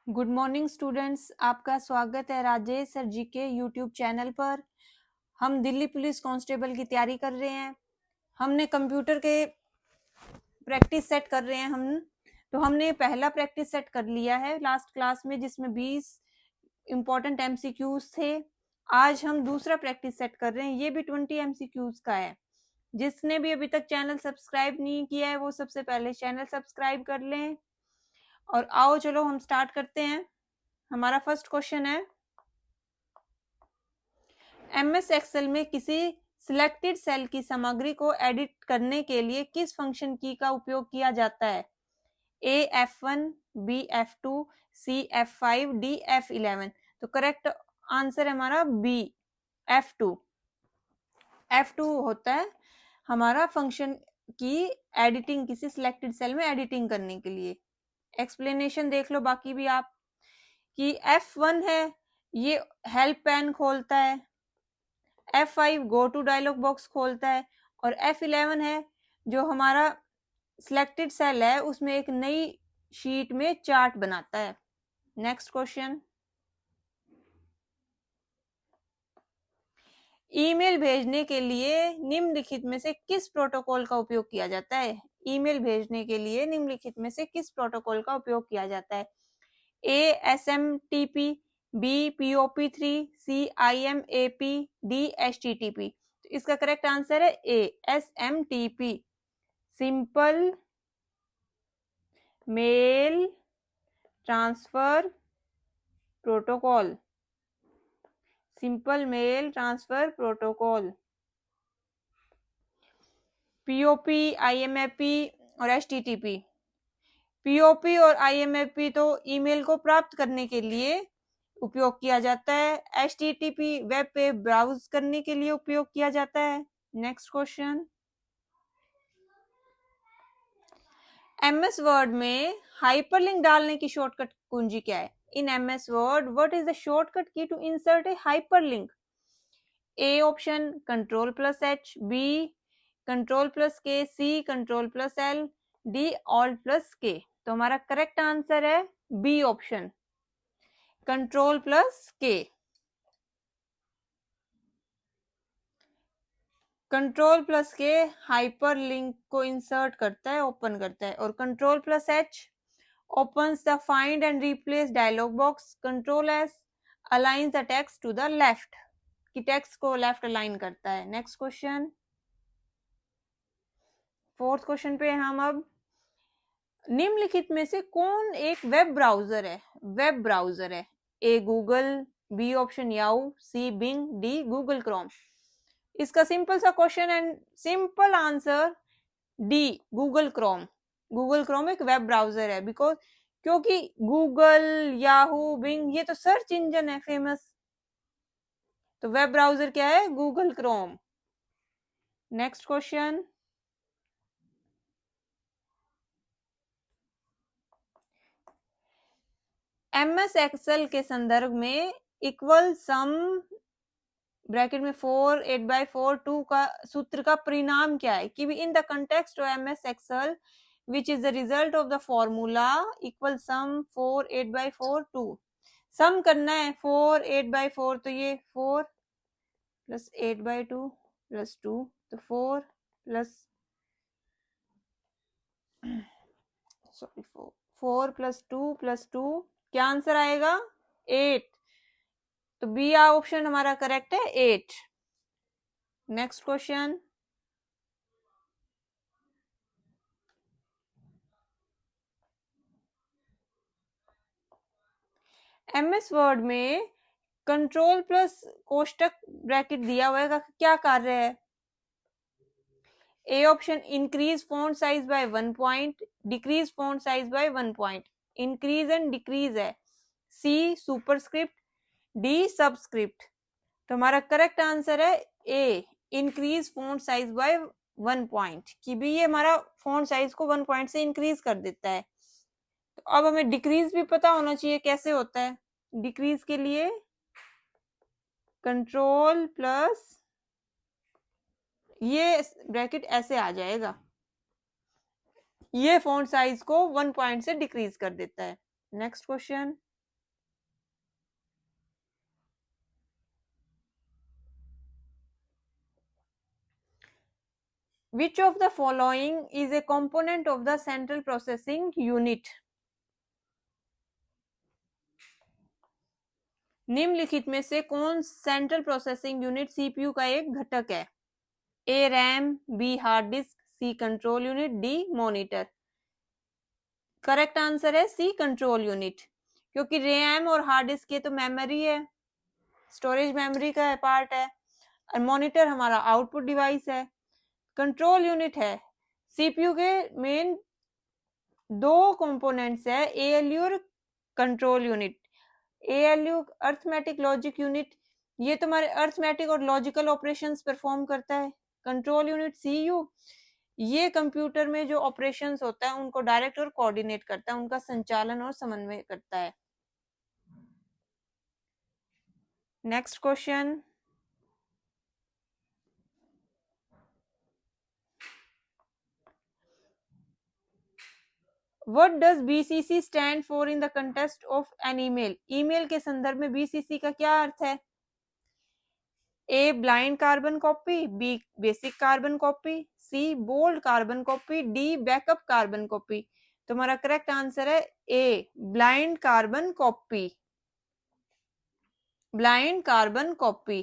Good morning students, आपका स्वागत है राजेश सर जी के यूट्यूब चैनल पर। हम दिल्ली पुलिस कांस्टेबल की तैयारी कर रहे हैं। हमने कंप्यूटर के प्रैक्टिस सेट कर रहे हैं हमने पहला प्रैक्टिस सेट कर लिया है लास्ट क्लास में, जिसमें 20 इंपॉर्टेंट एमसीक्यूज थे। आज हम दूसरा प्रैक्टिस सेट कर रहे हैं, ये भी 20 एमसीक्यूज का है। जिसने भी अभी तक चैनल सब्सक्राइब नहीं किया है वो सबसे पहले चैनल सब्सक्राइब कर लें। और आओ चलो हम स्टार्ट करते हैं। हमारा फर्स्ट क्वेश्चन है, एमएस एक्सेल में किसी सिलेक्टेड सेल की सामग्री को एडिट करने के लिए किस फंक्शन की का उपयोग किया जाता है? ए F1, बी F2, सी F5, डी F11। तो करेक्ट आंसर है हमारा बी F2। F2 होता है हमारा फंक्शन की एडिटिंग, किसी सिलेक्टेड सेल में एडिटिंग करने के लिए। एक्सप्लेनेशन देख लो बाकी भी आप, कि F1 है ये हेल्प पैन खोलता है, F5 go to dialog box खोलता है, और F11 है जो हमारा सिलेक्टेड सेल है उसमें एक नई शीट में चार्ट बनाता है। नेक्स्ट क्वेश्चन, ईमेल भेजने के लिए निम्नलिखित में से किस प्रोटोकॉल का उपयोग किया जाता है? ईमेल भेजने के लिए निम्नलिखित में से किस प्रोटोकॉल का उपयोग किया जाता है? A SMTP, B POP3, C IMAP, D HTTP। तो इसका करेक्ट आंसर है A SMTP, simple mail transfer protocol. Simple mail transfer protocol. POP, IMAP और HTTP। POP और IMAP तो ईमेल को प्राप्त करने के लिए उपयोग किया जाता है, HTTP वेब पे ब्राउज करने के लिए उपयोग किया जाता है। नेक्स्ट क्वेश्चन, MS वर्ड में हाइपरलिंक डालने की शॉर्टकट कुंजी क्या है? In MS word what is the shortcut key to insert a hyperlink? A option Ctrl+H, B Ctrl+K, C Ctrl+L, D Alt+K। तो हमारा करेक्ट आंसर है B option Ctrl+K। Ctrl+K hyperlink को इंसर्ट करता है, ओपन करता है, और Ctrl+H opens the find and replace dialog box। Ctrl+S aligns the text to the left, कि टेक्स्ट को लेफ्ट अलाइन करता है। नेक्स्ट क्वेश्चन, फोर्थ क्वेश्चन पे हम अब, निम्नलिखित में से कौन एक वेब ब्राउजर है? वेब ब्राउजर है, A Google, B option Yahoo, C Bing, D Google Chrome. इसका सिंपल सा question and simple answer D Google Chrome. Google Chrome एक वेब ब्राउजर है, बिकॉज क्योंकि गूगल, याहू, बिंग ये तो सर्च इंजन है फेमस, तो वेब ब्राउजर क्या है? Google Chrome. Next question, MS Excel के संदर्भ में इक्वल सम ब्रैकेट में 4 8/4 2 का सूत्र का परिणाम क्या है? कि in the context of MS Excel which is the result of the formula equal sum 4 8/4 2। सम करना है 4 8/4, तो ये 4 प्लस 8/2 प्लस 2, तो 4 प्लस 2 प्लस 2, क्या आंसर आएगा? 8। तो बी ऑप्शन हमारा करेक्ट है 8। नेक्स्ट क्वेश्चन, MS वर्ड में कंट्रोल प्लस कोष्टक ब्रैकेट दिया हुआ है, क्या कार्य है? A option increase font size by 1 point, decrease font size by 1 point. Increase and decrease है। C superscript, D subscript. तो हमारा करेक्ट आंसर है A increase font size by 1 point, कि भी ये हमारा फॉन्ट साइज को 1 पॉइंट से इंक्रीज कर देता है। तो अब हमें डिक्रीज भी पता होना चाहिए कैसे होता है। डिक्रीज के लिए कंट्रोल प्लस ये ब्रैकेट ऐसे आ जाएगा, ये फॉन्ट साइज को 1 पॉइंट से डिक्रीज कर देता है। Next question, Which of the following is a component of the central processing unit? निम्नलिखित में से कौन सेंट्रल प्रोसेसिंग यूनिट सीपीयू का एक घटक है? A RAM, B hard disk, C control unit, D monitor. Correct answer है सी कंट्रोल यूनिट, क्योंकि रैम और हार्ड डिस्क ये तो मेमोरी है, स्टोरेज मेमोरी का पार्ट है, और मॉनिटर हमारा आउटपुट डिवाइस है। कंट्रोल यूनिट है सीपीयू के मेन दो कंपोनेंट्स है, एएलयू और control unit. ALU arithmetic logic unit, ये तुम्हारे अर्थमेटिक और लॉजिकल ऑपरेशंस परफॉर्म करता है। कंट्रोल यूनिट सीयू, ये कंप्यूटर में जो ऑपरेशंस होता है उनको डायरेक्ट और कोऑर्डिनेट करता है, उनका संचालन और समन्वय करता है। Next question, what does BCC stand for in the context of an email? Email के संदर्भ में बीसीसी का क्या अर्थ है? A blind carbon copy, B basic carbon copy, C bold carbon copy, D backup carbon copy. तुम्हारा correct answer है A blind carbon copy. Blind carbon copy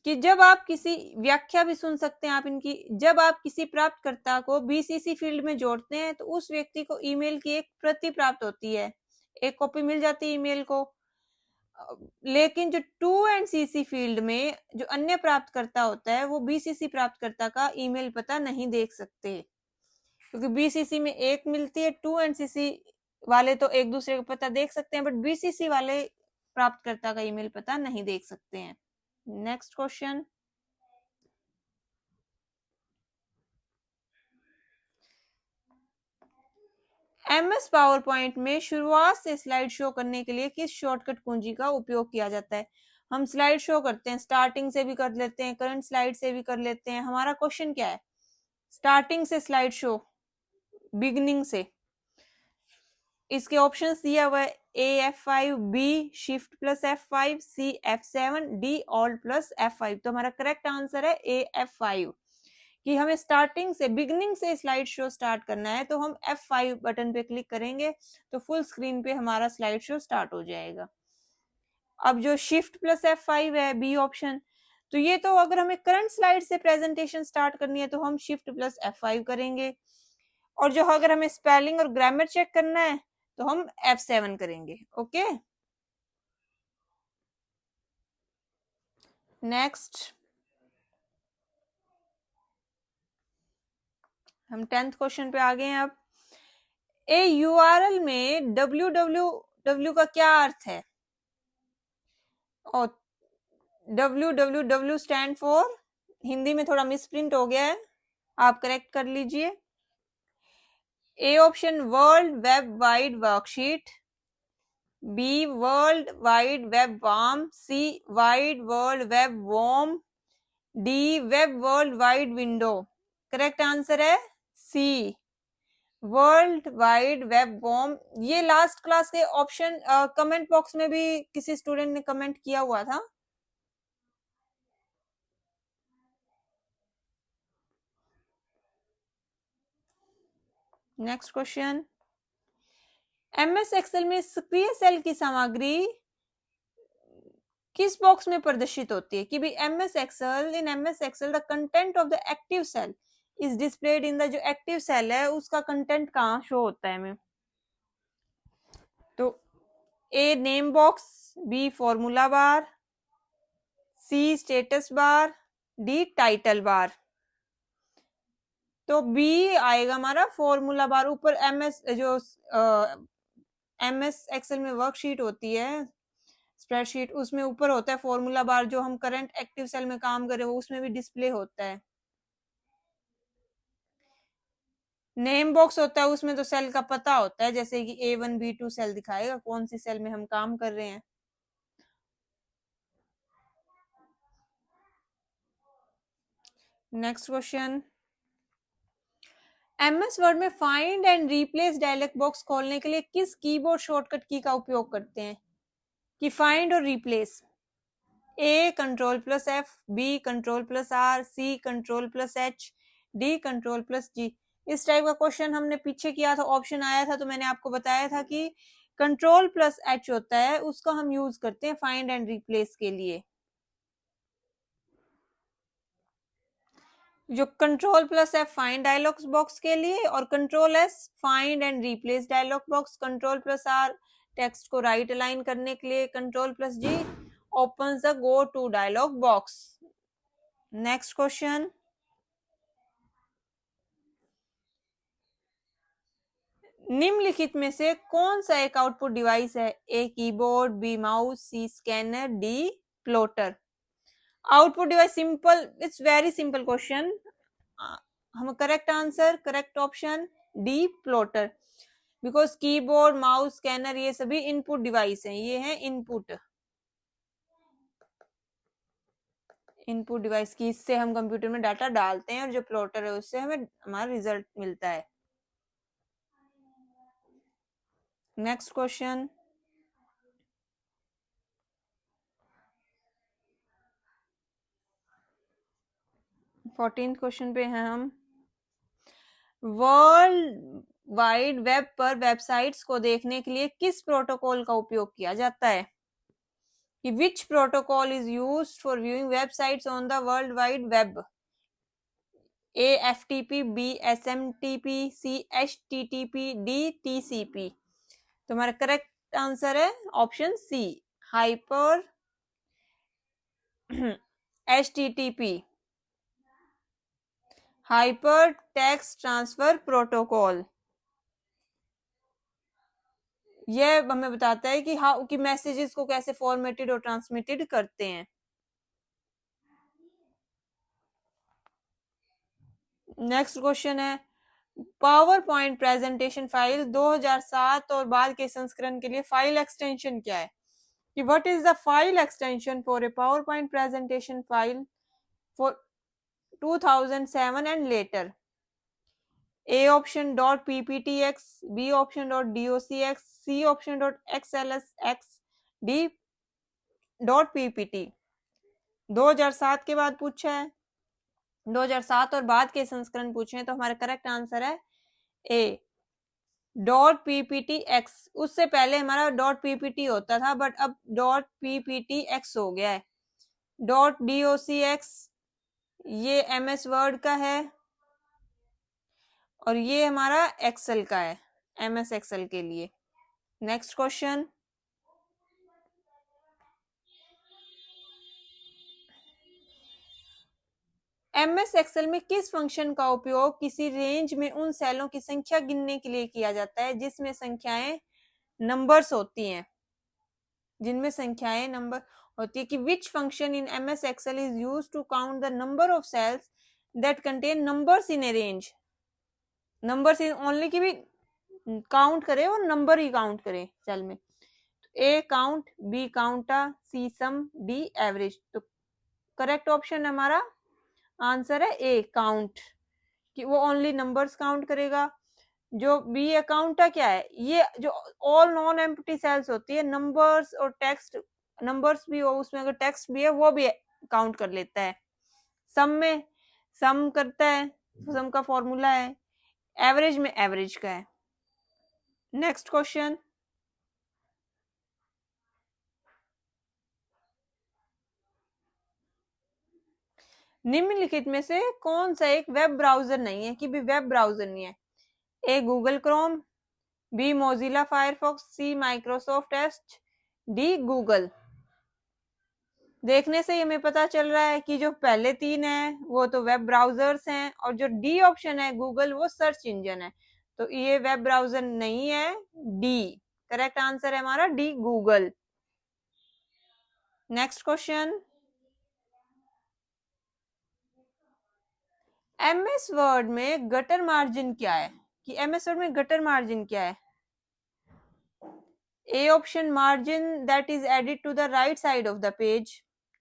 कि जब आप किसी व्याख्या भी सुन सकते हैं आप इनकी, जब आप किसी प्राप्तकर्ता को बीसीसी फील्ड में जोड़ते हैं तो उस व्यक्ति को ईमेल की एक प्रति प्राप्त होती है, एक कॉपी मिल जाती है ईमेल को। लेकिन जो टू एंड सीसी फील्ड में जो अन्य प्राप्तकर्ता होता है वो बीसीसी प्राप्तकर्ता का ईमेल पता नहीं देख सकते, क्योंकि बीसीसी में एक मिलती है, टू एंड सीसी वाले तो एक दूसरे का पता देख सकते हैं, बट बीसीसी वाले प्राप्तकर्ता का ईमेल पता नहीं देख सकते हैं। Next question, MS power point में शुरुआत से स्लाइड शो करने के लिए किस शॉर्टकट कुंजी का उपयोग किया जाता है? हम स्लाइड शो करते हैं, स्टार्टिंग से भी कर लेते हैं, करंट स्लाइड से भी कर लेते हैं। हमारा क्वेश्चन क्या है? स्टार्टिंग से स्लाइड शो, बिगनिंग से। इसके ऑप्शंस दिया हुआ है, A F5, B shift plus F5, C F7, D alt plus F5। तो हमारा करेक्ट आंसर है ए F5, कि हमें स्टार्टिंग से बिगनिंग से स्लाइड शो स्टार्ट करना है तो हम F5 बटन पे क्लिक करेंगे तो फुल स्क्रीन पे हमारा स्लाइड शो स्टार्ट हो जाएगा। अब जो शिफ्ट प्लस F5 है, बी ऑप्शन, तो ये तो अगर हमें करंट स्लाइड से प्रेजेंटेशन स्टार्ट करनी है तो हम शिफ्ट प्लस F5 करेंगे, और जो अगर हमें स्पेलिंग और ग्रामर चेक करना है तो हम F7 करेंगे। ओके, नेक्स्ट हम 10th क्वेश्चन पे आ गए हैं। अब ए यूआरएल में www का क्या अर्थ है? और www स्टैंड फॉर, हिंदी में थोड़ा मिसप्रिंट हो गया है, आप करेक्ट कर लीजिए। A option world web wide worksheet, B world wide web warm, C wide world web warm, D web world wide window. Correct answer है C world wide web warm. ये लास्ट क्लास के option comment box में भी किसी student ने comment किया हुआ था। नेक्स्ट क्वेश्चन, एमएस एक्सेल में सक्रिय सेल की सामग्री किस बॉक्स में प्रदर्शित होती है? कि भी MS Excel, in MS Excel the content of the active cell is displayed in the, जो एक्टिव सेल है उसका कंटेंट कहाँ शो होता है हमें? तो A name box, B formula bar, C status bar, D title bar. तो B आएगा हमारा फॉर्मूला बार। ऊपर एमएस जो एमएस एक्सेल में वर्कशीट होती है, स्प्रेडशीट, उसमें ऊपर होता है फॉर्मूला बार, जो हम करंट एक्टिव सेल में काम कर रहे हो उसमें भी डिस्प्ले होता है। नेम बॉक्स होता है उसमें तो सेल का पता होता है, जैसे कि A1 B2 सेल दिखाएगा कौन सी सेल में हम काम कर रहे हैं। नेक्स्ट क्वेश्चन, एमएस वर्ड में find and replace dialog box खोलने के लिए किस कीबोर्ड शॉर्टकट की का उपयोग करते हैं? कि फाइंड और replace, A control plus F, B control plus R, C control plus H, D control plus G। इस टाइप का क्वेश्चन हमने पीछे किया था, ऑप्शन आया था तो मैंने आपको बताया था कि कंट्रोल प्लस H होता है, उसका हम यूज करते हैं फाइंड एंड रिप्लेस के लिए। जो कंट्रोल प्लस है फाइंड डायलॉग बॉक्स के लिए, और control S find and replace dialog box, control plus R text को राइट अलाइन करने के लिए, control plus G opens the go to dialog box. Next question, निम्नलिखित में से कौन सा एक आउटपुट डिवाइस है? A keyboard, B mouse, C scanner, D plotter. Output device simple, it's very simple question. हम correct answer, correct option D plotter, because keyboard, mouse, scanner ये सभी इनपुट डिवाइस हैं, ये है इनपुट डिवाइस की, इससे हम कंप्यूटर में डाटा डालते हैं, और जो प्लॉटर है उससे हमें हमारा रिजल्ट मिलता है। नेक्स्ट क्वेश्चन, 14 क्वेश्चन पे हैं हम। वर्ल्ड वाइड वेब पर वेबसाइट्स को देखने के लिए किस प्रोटोकॉल का उपयोग किया जाता है? कि which protocol is used for viewing websites on the world wide web? A FTP, B SMTP, C HTTP, D TCP। तो हमारा करेक्ट आंसर है option C, hyper HTTP, hyper text transfer protocol. यह हमें बताता है कि हाउ कि messages को कैसे फॉर्मेटेड और ट्रांसमिटेड करते हैं। नेक्स्ट क्वेश्चन है, पावर पॉइंट प्रेजेंटेशन फाइल 2007 और बाद के संस्करण के लिए फाइल एक्सटेंशन क्या है? कि what is the file extension for a power point presentation file for 2007 and later? A option .pptx, B option .docx, C option .xlsx, D .ppt। 2007 के बाद पूछा है, 2007 और बाद के संस्करण पूछे हैं, तो हमारा करेक्ट आंसर है A .pptx। उससे पहले हमारा .ppt होता था, बट अब .pptx हो गया है। .docx ये MS वर्ड का है, और ये हमारा एक्सेल का है, MS एक्सेल के लिए। नेक्स्ट क्वेश्चन, MS एक्सेल में किस फंक्शन का उपयोग किसी रेंज में उन सेलों की संख्या गिनने के लिए किया जाता है जिसमें संख्याएं नंबर्स होती हैं, जिनमें संख्याएं नंबर होती है? कि which function in MS Excel is used to count the number of cells that contain numbers in a range? Numbers in only की भी काउंट करे और नंबर ही काउंट करे सेल में। A count, B counta, C sum, D average. तो correct option हमारा answer है ए काउंट, कि वो ओनली नंबर्स काउंट करेगा। जो बी अकाउंटा क्या है? ये जो ऑल नॉन एम्प्टी सेल्स होती है, नंबर्स और टेक्स्ट, नंबर्स भी हो उसमें, अगर टेक्स्ट भी है वो भी काउंट कर लेता है। सम में सम करता है, सम का फॉर्मूला है। एवरेज में एवरेज का है। नेक्स्ट क्वेश्चन, निम्नलिखित में से कौन सा एक वेब ब्राउजर नहीं है? कि भी वेब ब्राउजर नहीं है। A Google Chrome, B Mozilla Firefox, C Microsoft Edge, D Google. देखने से हमें पता चल रहा है कि जो पहले तीन है वो तो वेब ब्राउजर्स हैं, और जो डी ऑप्शन है गूगल, वो सर्च इंजन है, तो ये वेब ब्राउजर नहीं है। डी करेक्ट आंसर है हमारा, D Google. Next question, MS word में गटर मार्जिन क्या है? कि MS वर्ड में गटर मार्जिन क्या है? A option margin that is added to the right side of the page,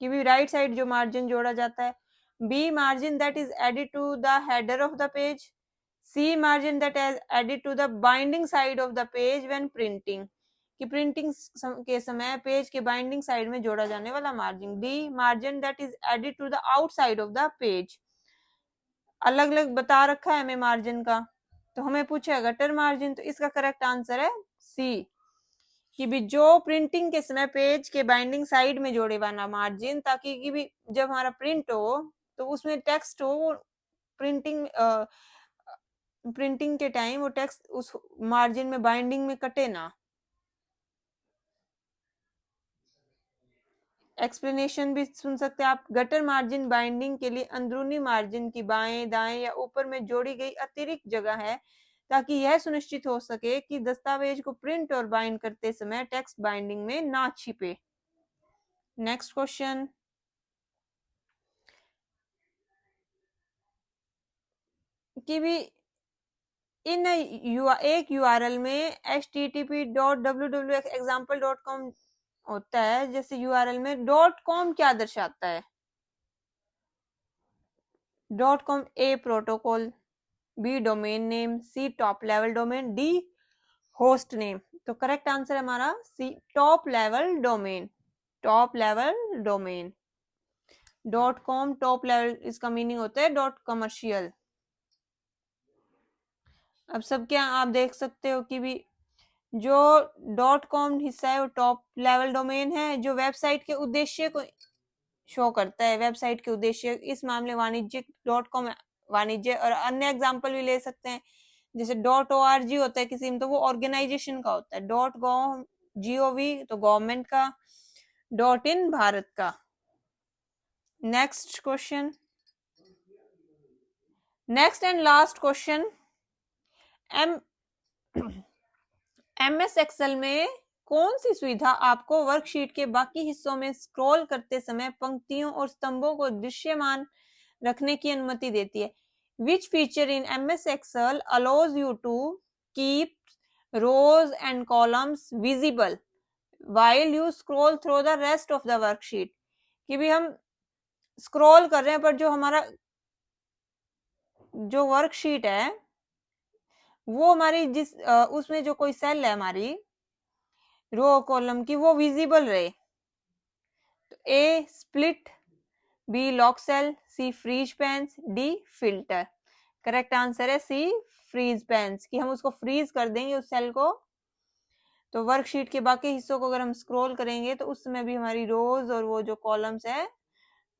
कि भी राइट साइड जो मार्जिन जोड़ा जाता है। B margin that is added to the header of the page. C margin that is added to the binding side of the page when printing, कि printing के समय page के बाइंडिंग साइड में जोड़ा जाने वाला margin. D, margin that is added to the outside of the page. अलग अलग बता रखा है हमें मार्जिन का, तो हमें पूछा गटर मार्जिन, तो इसका करेक्ट आंसर है सी, कि भी जो प्रिंटिंग के समय पेज के बाइंडिंग साइड में जोड़े वाला मार्जिन, ताकि कि भी जब हमारा प्रिंट हो तो उसमें टेक्स्ट हो, प्रिंटिंग प्रिंटिंग के टाइम वो टेक्स्ट उस मार्जिन में बाइंडिंग में कटे ना। एक्सप्लेनेशन भी सुन सकते हैं आप। गटर मार्जिन बाइंडिंग के लिए अंदरूनी मार्जिन की बाएं, दाएं या ऊपर में जोड़ी गई अतिरिक्त जगह है, ताकि यह सुनिश्चित हो सके कि दस्तावेज को प्रिंट और बाइंड करते समय टेक्स्ट बाइंडिंग में ना छिपे। नेक्स्ट क्वेश्चन, कि भी इन एक यूआरएल में http://www.example.com होता है, जैसे यूआरएल में .com क्या दर्शाता है? .com A protocol, B domain name, C top level domain, D host name. तो करेक्ट आंसर है हमारा C, top level domain. Top level domain, .com top level, इसका मीनिंग होता है .कमर्शियल। अब सब क्या आप देख सकते हो कि भी जो .com हिस्सा है वो टॉप लेवल डोमेन है, जो वेबसाइट के उद्देश्य को शो करता है, वेबसाइट के उद्देश्य, इस मामले वाणिज्यिक .com वाणिज्य, और अन्य एग्जांपल भी ले सकते हैं, जैसे .org होता है किसी में, तो वो ऑर्गेनाइजेशन का होता है, .gov तो गवर्नमेंट का, .in भारत का। Next question, next and last question, MS Excel में कौन सी सुविधा आपको वर्कशीट के बाकी हिस्सों में स्क्रॉल करते समय पंक्तियों और स्तंभों को दृश्यमान रखने की अनुमति देती है? Which feature in MS Excel allows you to keep rows and columns visible while you scroll through the rest of the worksheet? कि भी हम स्क्रॉल कर रहे हैं पर जो हमारा जो वर्कशीट है वो हमारी जिस उसमें जो कोई सेल है हमारी रो कॉलम की, वो विजिबल रहे। तो A split, B lock cell, C freeze panes, D filter. Correct answer है सी, फ्रीज पेंस, कि हम उसको फ्रीज कर देंगे उस सेल को, तो वर्कशीट के बाकी हिस्सों को अगर हम स्क्रॉल करेंगे तो उस समय भी हमारी रोज और वो जो कॉलम्स है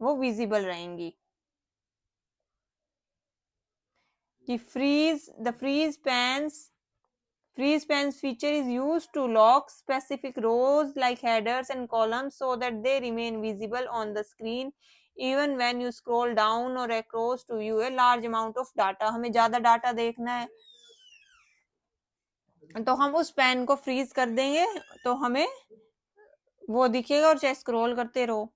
वो विजिबल रहेंगी। कि the freeze panes feature is used to lock specific rows like headers and columns so that they remain visible on the screen even when you scroll down or across to view a large amount of data। हमें ज्यादा data देखना है तो हम उस pen को freeze कर देंगे तो हमें वो दिखेगा और चाहे स्क्रॉल करते रहो।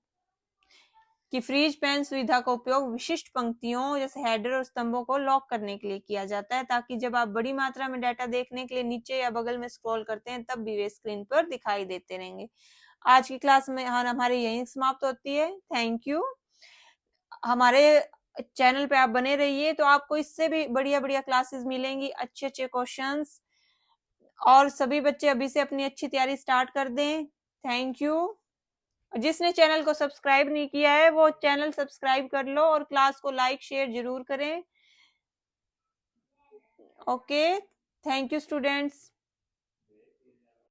कि फ्रीज पेन सुविधा का उपयोग विशिष्ट पंक्तियों जैसे हेडर और स्तंभों को लॉक करने के लिए किया जाता है, ताकि जब आप बड़ी मात्रा में डाटा देखने के लिए नीचे या बगल में स्क्रॉल करते हैं तब भी वे स्क्रीन पर दिखाई देते रहेंगे। आज की क्लास में हमारी यही समाप्त होती है। Thank you. हमारे चैनल पे आप बने रहिए तो आपको इससे भी बढ़िया बढ़िया क्लासेस मिलेंगी, अच्छे अच्छे क्वेश्चंस, और सभी बच्चे अभी से अपनी अच्छी तैयारी स्टार्ट कर दें। Thank you. जिसने चैनल को सब्सक्राइब नहीं किया है वो चैनल सब्सक्राइब कर लो और क्लास को लाइक शेयर जरूर करें। Okay, thank you students.